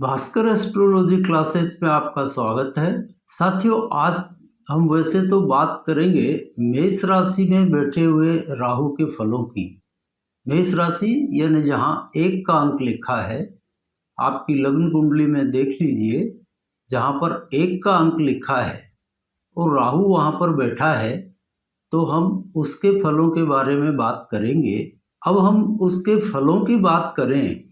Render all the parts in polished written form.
Bhaskar astrology classes में आपका स्वागत है। साथियों, आज हम वैसे तो बात करेंगे मेष राशि में बैठे हुए राहु के फलों की। मेष राशि यानी जहां 1 का अंक लिखा है, आपकी लग्न कुंडली में देख लीजिए, जहां पर 1 का अंक लिखा है और राहु वहां पर बैठा है, तो हम उसके फलों के बारे में बात करेंगे। अब हम उसके फलों की बात करें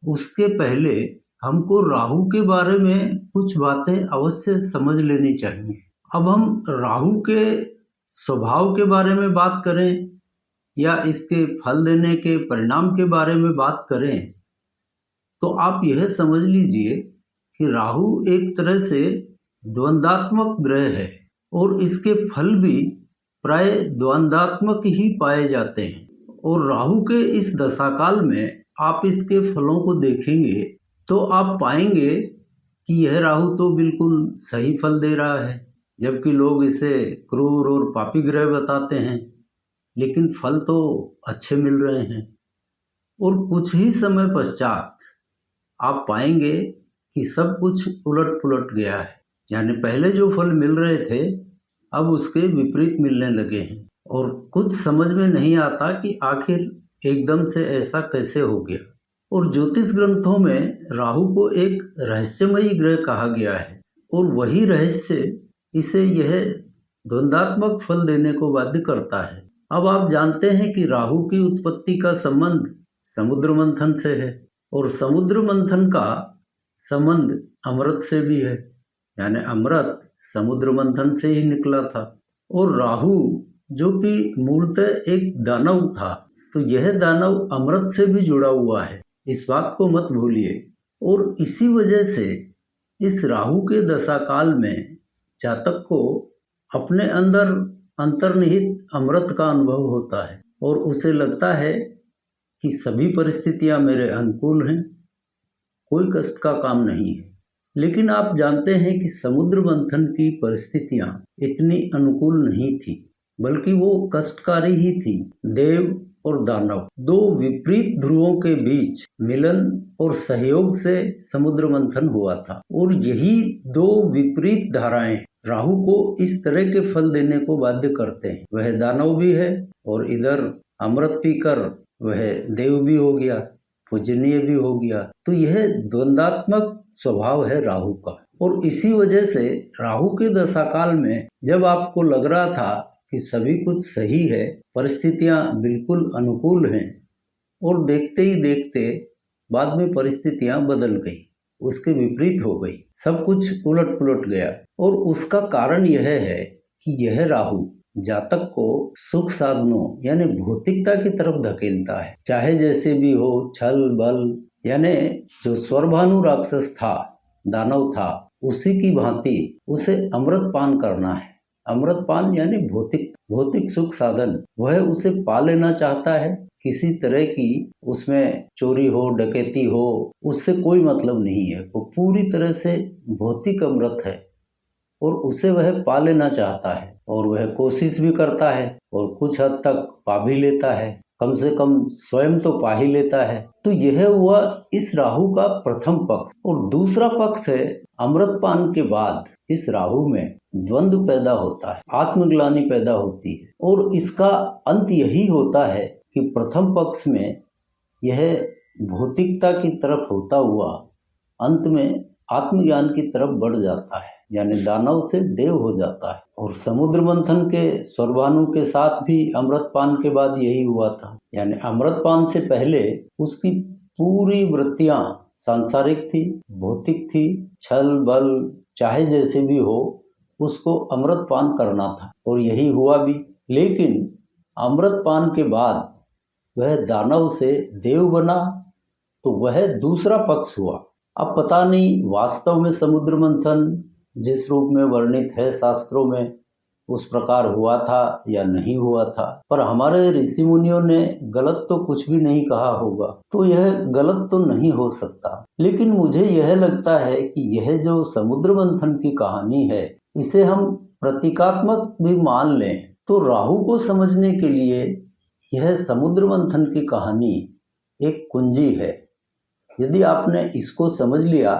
उसके पहले हमको राहु के बारे में कुछ बातें अवश्य समझ लेनी चाहिए। अब हम राहु के स्वभाव के बारे में बात करें या इसके फल देने के परिणाम के बारे में बात करें, तो आप यह समझ लीजिए कि राहु एक तरह से द्वंद्वात्मक ग्रह है और इसके फल भी प्राय द्वंद्वात्मक ही पाए जाते हैं। और राहु के इस दशाकाल में आप इसके फलों को देखेंगे तो आप पाएंगे कि यह राहु तो बिल्कुल सही फल दे रहा है, जबकि लोग इसे क्रूर और पापी ग्रह बताते हैं, लेकिन फल तो अच्छे मिल रहे हैं। और कुछ ही समय पश्चात आप पाएंगे कि सब कुछ उलट पुलट गया है, यानी पहले जो फल मिल रहे थे अब उसके विपरीत मिलने लगे हैं। और कुछ समझ में नहीं आता कि आखिर एकदम से ऐसा कैसे हो गया। और ज्योतिष ग्रंथों में राहु को एक रहस्यमयी ग्रह कहा गया है और वही रहस्य इसे यह द्वंद्वात्मक फल देने को बाध्य करता है। अब आप जानते हैं कि राहु की उत्पत्ति का संबंध समुद्र मंथन से है और समुद्र मंथन का संबंध अमृत से भी है, यानी अमृत समुद्र मंथन से ही निकला था। और राहु जो कि मूलतः एक दानव था, तो यह दानव अमृत से भी जुड़ा हुआ है, इस बात को मत भूलिए। और इसी वजह से इस राहु के दशाकाल में जातक को अपने अंदर अंतर्निहित अमृत का अनुभव होता है और उसे लगता है कि सभी परिस्थितियां मेरे अनुकूल हैं, कोई कष्ट का काम नहीं है। लेकिन आप जानते हैं कि समुद्र मंथन की परिस्थितियां इतनी अनुकूल नहीं थी, बल्कि वो कष्टकारी ही थी। देव और दानव, दो विपरीत ध्रुवों के बीच मिलन और सहयोग से समुद्र मंथन हुआ था। और यही दो विपरीत धाराएं राहु को इस तरह के फल देने को बाध्य करते हैं। वह दानव भी है और इधर अमृत पीकर वह देव भी हो गया, पूजनीय भी हो गया। तो यह द्वंद्वात्मक स्वभाव है राहु का। और इसी वजह से राहु के दशाकाल में जब आपको लग रहा था कि सभी कुछ सही है, परिस्थितियां बिल्कुल अनुकूल हैं, और देखते ही देखते बाद में परिस्थितियां बदल गई, उसके विपरीत हो गई, सब कुछ उलट पुलट गया। और उसका कारण यह है कि यह राहु जातक को सुख साधनों यानी भौतिकता की तरफ धकेलता है। चाहे जैसे भी हो, छल बल, यानी जो स्वरभानु राक्षस था, दानव था, उसी की भांति उसे अमृत पान करना है। अमृत पान यानी भौतिक सुख साधन, वह उसे पा लेना चाहता है। किसी तरह की उसमें चोरी हो, डकैती हो, उससे कोई मतलब नहीं है। वो पूरी तरह से भौतिक अमृत है और उसे वह पा लेना चाहता है और वह कोशिश भी करता है और कुछ हद तक पा भी लेता है, कम से कम स्वयं तो पा ही लेता है। तो यह हुआ इस राहु का प्रथम पक्ष। और दूसरा पक्ष है, अमृतपान के बाद इस राहु में द्वंद्व पैदा होता है, आत्मग्लानि पैदा होती है। और इसका अंत यही होता है कि प्रथम पक्ष में यह भौतिकता की तरफ होता हुआ अंत में आत्मज्ञान की तरफ बढ़ जाता है, यानी दानव से देव हो जाता है। और समुद्र मंथन के स्वरभानु के साथ भी अमृतपान के बाद यही हुआ था, यानी अमृतपान से पहले उसकी पूरी वृत्तियां सांसारिक थी, भौतिक थी, छल बल चाहे जैसे भी हो, उसको अमृतपान करना था और यही हुआ भी। लेकिन अमृतपान के बाद वह दानव से देव बना, तो वह दूसरा पक्ष हुआ। अब पता नहीं वास्तव में समुद्र मंथन जिस रूप में वर्णित है शास्त्रों में उस प्रकार हुआ था या नहीं हुआ था, पर हमारे ऋषि मुनियों ने गलत तो कुछ भी नहीं कहा होगा, तो यह गलत तो नहीं हो सकता। लेकिन मुझे यह लगता है कि यह जो समुद्र मंथन की कहानी है, इसे हम प्रतीकात्मक भी मान लें तो राहु को समझने के लिए यह समुद्र मंथन की कहानी एक कुंजी है। यदि आपने इसको समझ लिया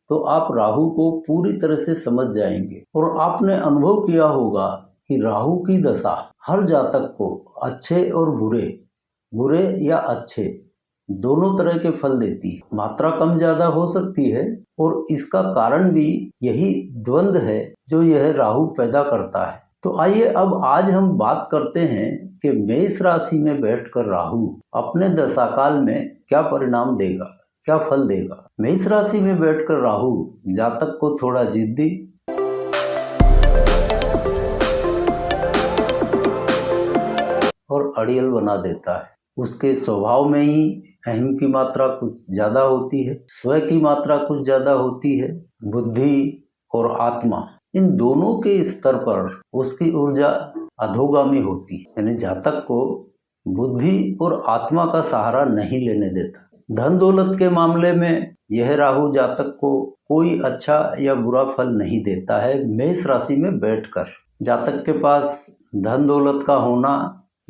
तो आप राहु को पूरी तरह से समझ जाएंगे। और आपने अनुभव किया होगा कि राहु की दशा हर जातक को अच्छे और बुरे या अच्छे दोनों तरह के फल देती है। मात्रा कम ज्यादा हो सकती है और इसका कारण भी यही द्वंद्व है जो यह राहु पैदा करता है। तो आइए अब आज हम बात करते हैं कि मेष राशि में बैठकर राहु अपने दशाकाल में क्या परिणाम देगा, क्या फल देगा। मेष राशि में बैठकर राहु जातक को थोड़ा जिद्दी और अड़ियल बना देता है। उसके स्वभाव में ही अहम की मात्रा कुछ ज्यादा होती है, स्व की मात्रा कुछ ज्यादा होती है। बुद्धि और आत्मा इन दोनों के स्तर पर उसकी ऊर्जा अधोगामी होती है, यानी जातक को बुद्धि और आत्मा का सहारा नहीं लेने देता। धन दौलत के मामले में यह राहु जातक को कोई अच्छा या बुरा फल नहीं देता है। मेष राशि में बैठकर जातक के पास धन दौलत का होना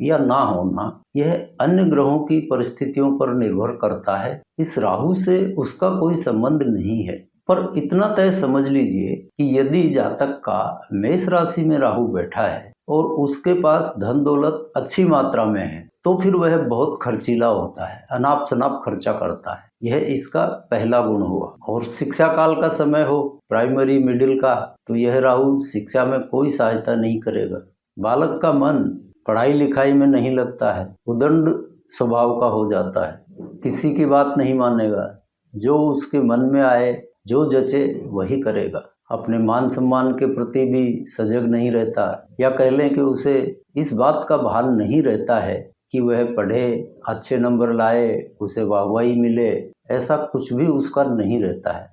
या ना होना यह अन्य ग्रहों की परिस्थितियों पर निर्भर करता है। इस राहु से उसका कोई संबंध नहीं है। पर इतना तय समझ लीजिए कि यदि जातक का मेष राशि में राहु बैठा है और उसके पास धन दौलत अच्छी मात्रा में है तो फिर वह बहुत खर्चीला होता है, अनाप शनाप खर्चा करता है। यह इसका पहला गुण हुआ। और शिक्षा काल का समय हो, प्राइमरी मिडिल का, तो यह राहु शिक्षा में कोई सहायता नहीं करेगा। बालक का मन पढ़ाई लिखाई में नहीं लगता है, उदंड स्वभाव का हो जाता है, किसी की बात नहीं मानेगा, जो उसके मन में आए जो जचे वही करेगा। अपने मान सम्मान के प्रति भी सजग नहीं रहता, या कह लें कि उसे इस बात का भान नहीं रहता है कि वह पढ़े, अच्छे नंबर लाए, उसे वाहवाही मिले, ऐसा कुछ भी उसका नहीं रहता है।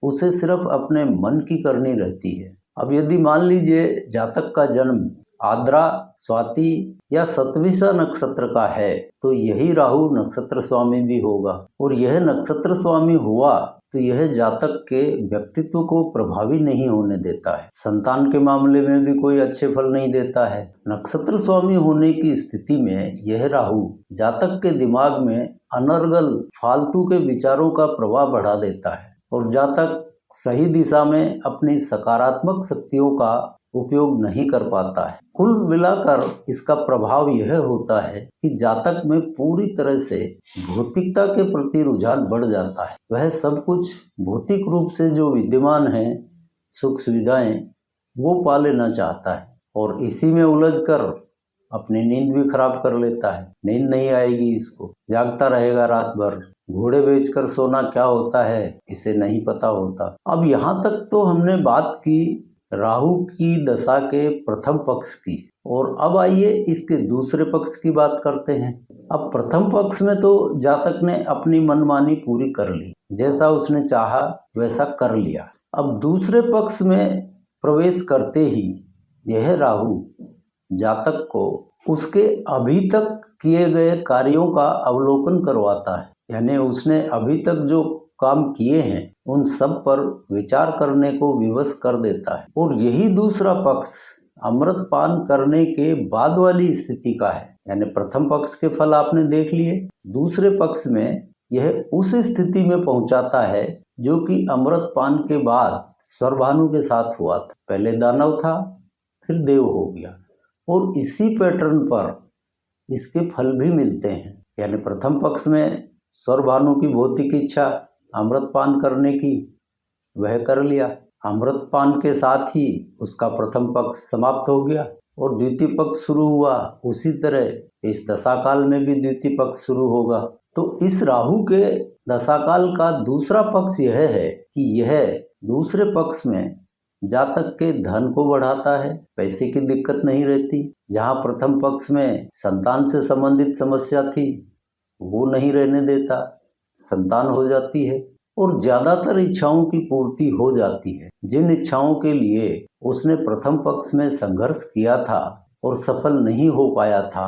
उसे सिर्फ अपने मन की करनी रहती है। अब यदि मान लीजिए जातक का जन्म आद्रा, स्वाति या सतविसा नक्षत्र का है तो यही राहु नक्षत्र स्वामी भी होगा। और यह नक्षत्र स्वामी हुआ तो यह जातक के व्यक्तित्व को प्रभावी नहीं होने देता है। संतान के मामले में भी कोई अच्छे फल नहीं देता है। नक्षत्र स्वामी होने की स्थिति में यह राहु जातक के दिमाग में अनर्गल फालतू के विचारों का प्रभाव बढ़ा देता है और जातक सही दिशा में अपनी सकारात्मक शक्तियों का उपयोग नहीं कर पाता है। कुल मिलाकर इसका प्रभाव यह होता है कि जातक में पूरी तरह से भौतिकता के प्रति रुझान बढ़ जाता है। वह सब कुछ भौतिक रूप से जो विद्यमान है, सुख सुविधाएं, वो पा लेना चाहता है और इसी में उलझकर अपनी नींद भी खराब कर लेता है। नींद नहीं आएगी इसको, जागता रहेगा रात भर। घोड़े बेचकर सोना क्या होता है इसे नहीं पता होता। अब यहाँ तक तो हमने बात की राहु की दशा के प्रथम पक्ष की, और अब आइए इसके दूसरे पक्ष की बात करते हैं। अब प्रथम पक्ष में तो जातक ने अपनी मनमानी पूरी कर ली, जैसा उसने चाहा वैसा कर लिया। अब दूसरे पक्ष में प्रवेश करते ही यह राहु जातक को उसके अभी तक किए गए कार्यों का अवलोकन करवाता है, यानी उसने अभी तक जो काम किए हैं उन सब पर विचार करने को विवश कर देता है। और यही दूसरा पक्ष अमृत पान करने के बाद वाली स्थिति का है, यानी प्रथम पक्ष के फल आपने देख लिए, दूसरे पक्ष में यह उस स्थिति में पहुंचाता है जो कि अमृत पान के बाद स्वर्भानु के साथ हुआ था। पहले दानव था, फिर देव हो गया, और इसी पैटर्न पर इसके फल भी मिलते हैं। यानी प्रथम पक्ष में स्वर्भानु की भौतिक इच्छा अमृत पान करने की, वह कर लिया। अमृत पान के साथ ही उसका प्रथम पक्ष समाप्त हो गया और द्वितीय पक्ष शुरू हुआ। उसी तरह इस दशाकाल में भी द्वितीय पक्ष शुरू होगा। तो इस राहु के दशाकाल का दूसरा पक्ष यह है कि यह दूसरे पक्ष में जातक के धन को बढ़ाता है, पैसे की दिक्कत नहीं रहती। जहाँ प्रथम पक्ष में संतान से संबंधित समस्या थी वो नहीं रहने देता, संतान हो जाती है और ज्यादातर इच्छाओं की पूर्ति हो जाती है। जिन इच्छाओं के लिए उसने प्रथम पक्ष में संघर्ष किया था और सफल नहीं हो पाया था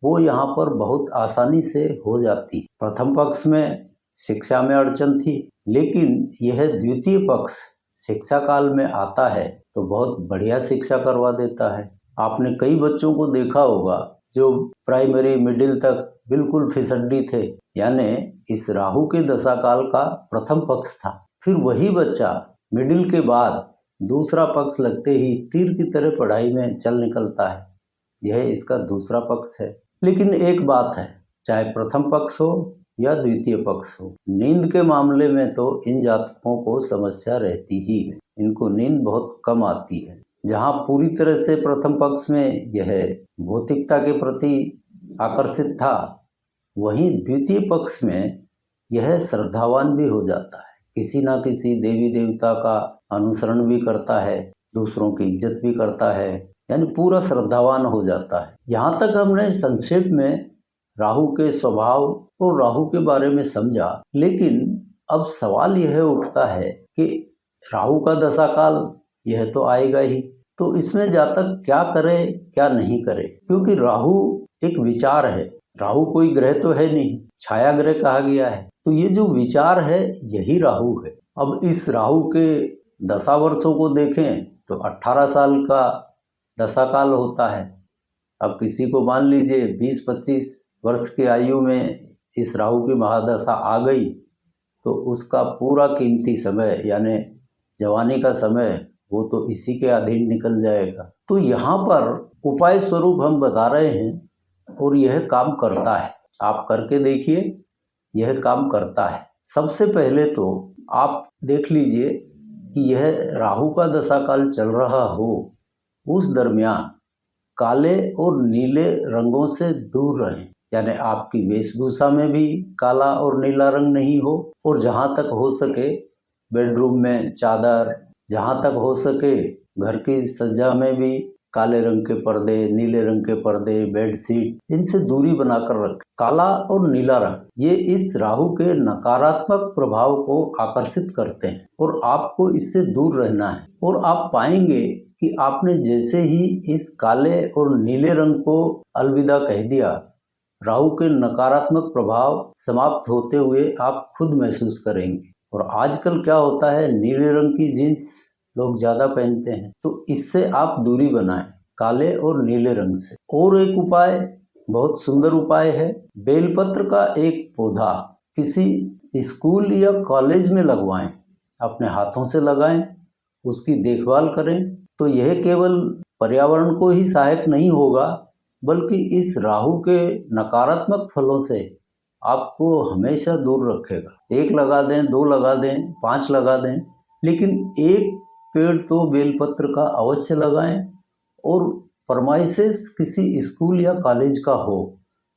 वो यहाँ पर बहुत आसानी से हो जाती। प्रथम पक्ष में शिक्षा में अड़चन थी, लेकिन यह द्वितीय पक्ष शिक्षा काल में आता है तो बहुत बढ़िया शिक्षा करवा देता है। आपने कई बच्चों को देखा होगा जो प्राइमरी मिडिल तक बिल्कुल फिसड्डी थे, यानी इस राहु के दशा काल का प्रथम पक्ष था। फिर वही बच्चा मिडिल के बाद दूसरा पक्ष लगते ही तीर की तरह पढ़ाई में चल निकलता है। यह इसका दूसरा पक्ष है। लेकिन एक बात है, चाहे प्रथम पक्ष हो या द्वितीय पक्ष हो, नींद के मामले में तो इन जातकों को समस्या रहती ही है। इनको नींद बहुत कम आती है। जहाँ पूरी तरह से प्रथम पक्ष में यह भौतिकता के प्रति आकर्षित था, वहीं द्वितीय पक्ष में यह श्रद्धावान भी हो जाता है। किसी ना किसी देवी देवता का अनुसरण भी करता है, दूसरों की इज्जत भी करता है, यानी पूरा श्रद्धावान हो जाता है। यहाँ तक हमने संक्षेप में राहु के स्वभाव और राहु के बारे में समझा। लेकिन अब सवाल यह उठता है कि राहु का दशा काल यह तो आएगा ही, तो इसमें जातक क्या करे क्या नहीं करे, क्योंकि राहु एक विचार है। राहु कोई ग्रह तो है नहीं, छाया ग्रह कहा गया है। तो ये जो विचार है यही राहु है। अब इस राहु के दशा वर्षों को देखें तो 18 साल का दशा काल होता है। अब किसी को मान लीजिए 20-25 वर्ष की आयु में इस राहु की महादशा आ गई, तो उसका पूरा कीमती समय यानी जवानी का समय वो तो इसी के अधीन निकल जाएगा। तो यहाँ पर उपाय स्वरूप हम बता रहे हैं और यह काम करता है। आप करके देखिए, यह काम करता है। सबसे पहले तो आप देख लीजिए कि यह राहु का दशा काल चल रहा हो, उस दरमियान काले और नीले रंगों से दूर रहें। यानी आपकी वेशभूषा में भी काला और नीला रंग नहीं हो, और जहाँ तक हो सके बेडरूम में चादर, जहाँ तक हो सके घर की सज्जा में भी काले रंग के पर्दे, नीले रंग के पर्दे, बेडशीट, इनसे दूरी बनाकर रखें। काला और नीला रंग ये इस राहु के नकारात्मक प्रभाव को आकर्षित करते हैं और आपको इससे दूर रहना है। और आप पाएंगे कि आपने जैसे ही इस काले और नीले रंग को अलविदा कह दिया, राहु के नकारात्मक प्रभाव समाप्त होते हुए आप खुद महसूस करेंगे। और आजकल क्या होता है, नीले रंग की जीन्स लोग ज़्यादा पहनते हैं, तो इससे आप दूरी बनाएं काले और नीले रंग से। और एक उपाय, बहुत सुंदर उपाय है, बेलपत्र का एक पौधा किसी स्कूल या कॉलेज में लगवाएं, अपने हाथों से लगाएं, उसकी देखभाल करें। तो यह केवल पर्यावरण को ही सहायक नहीं होगा, बल्कि इस राहु के नकारात्मक फलों से आपको हमेशा दूर रखेगा। 1 लगा दें, 2 लगा दें, 5 लगा दें, लेकिन एक पेड़ तो बेलपत्र का अवश्य लगाएं। और फरमाइशेस किसी स्कूल या कॉलेज का हो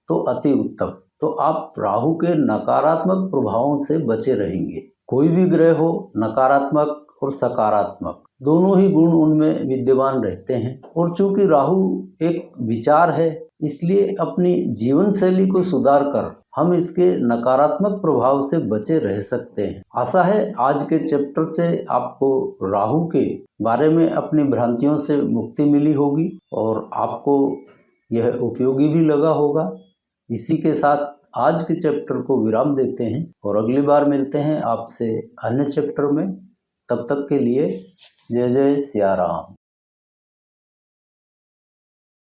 तो अति उत्तम। तो आप राहु के नकारात्मक प्रभावों से बचे रहेंगे। कोई भी ग्रह हो, नकारात्मक और सकारात्मक दोनों ही गुण उनमें विद्यमान रहते हैं। और चूंकि राहु एक विचार है, इसलिए अपनी जीवन शैली को सुधार कर हम इसके नकारात्मक प्रभाव से बचे रह सकते हैं। आशा है आज के चैप्टर से आपको राहु के बारे में अपनी भ्रांतियों से मुक्ति मिली होगी और आपको यह उपयोगी भी लगा होगा। इसी के साथ आज के चैप्टर को विराम देते हैं और अगली बार मिलते हैं आपसे अन्य चैप्टर में। तब तक के लिए जय जय सिया राम।